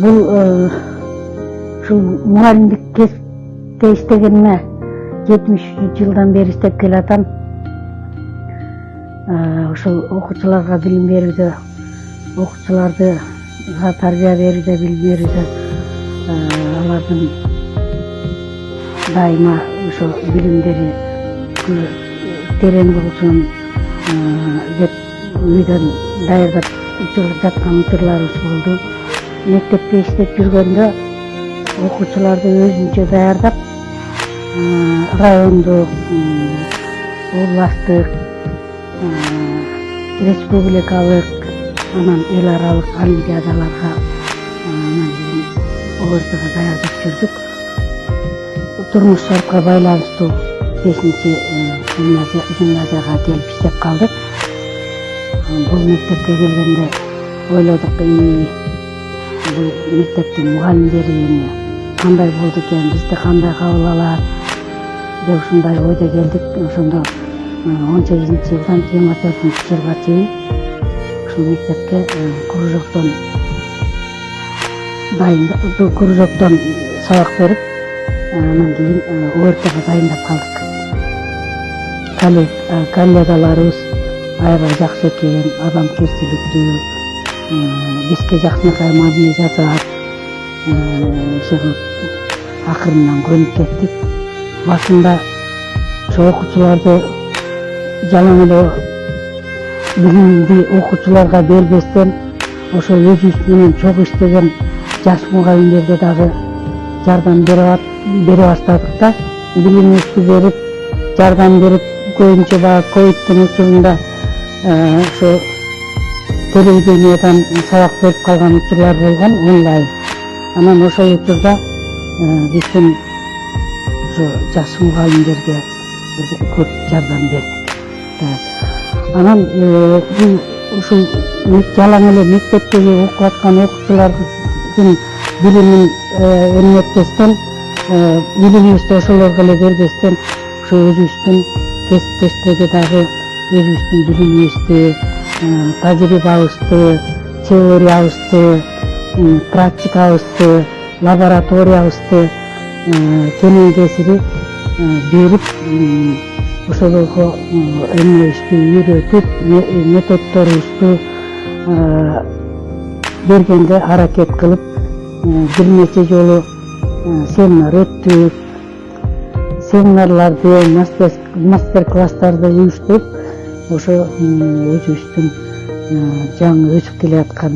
Бул ушул мугалимдик кесипте иштегениме 73 жылдан бери иштеп келатам. Ошол окуучуларга билим берүүдө, окуучуларды тарбия берүүдө, билим берүүдө, алардын дайыма ошо билимдери терең болушун деп үйдөн даярдап жаткан учурларыбыз болду. Мектепте иштеп жүргөндө окуучуларды өзүнчө даярдап, райондук, областтык, республикалык, анан эл аралык олимпиадаларга ОРТга даярдап жүрдүк. Турмуш шартка байланыштуу 5-чи гимназияга келип иштеп калдык. Бул мектепке келгенде ойлодук, бул мектептин мугалимдери кандай болду экен, бизди кандай кабыл алат деп ушундай ойдо келдик. Ошондо 18-жылдан 24-жылга чейин ушул мектепке кружоктон сабак берип, анан кийин ОРТга дайындап калдык. Коллегаларыбыз аябай жакшы экен, адамгерчиликтүү, бизге жакшынакай мамиле жасап, акырынан көнүп кеттик. Башында ошо окуучуларды жалаң эле билимди окуучуларга бербестен, ошо өзүбүз менен чогуу иштеген жаш мугалимдерге дагы жардам бере баштадык да. Билимибизди берип, жардам берип, көбүнчө баягы ковидтин учурунда ошо телевидениядан сабак берип калган учурлар болгон, онлайн. Анан ошол учурда биздин ошо жаш мугалимдерге көп жардам бердик. Анан ушул жалаң эле мектептеги окуп аткан окуучулардын билимин эмнетпестен, билимибизди ошолорго эле бербестен, ошо өзүбүздүн кесиптештерге дагы өзүбүздүн билимибизди, тажрыйбабызды, теориябызды, практикабызды, лабораториябызды кенен кесири берип, ошолорго эмнебизди үйрөтүп, методдорубузду бергенге аракет кылып, бир нече жолу семинар өттүк, семинарларды, мастер-класстарды уюштуруп, ошо өзүбүздүн жаңы өсүп келаткан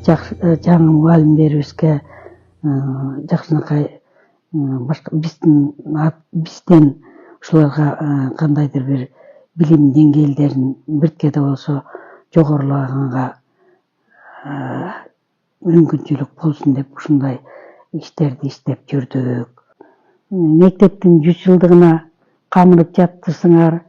жаңы мугалимдерибизге жакшынакай бизден ушуларга кандайдыр бир билим деңгээлдерин биртке да болсо жогорулаганга мүмкүнчүлүк болсун деп ушундай иштерди иштеп жүрдүк. Мектептин 100 жылдыгына камырып жатырсыңар,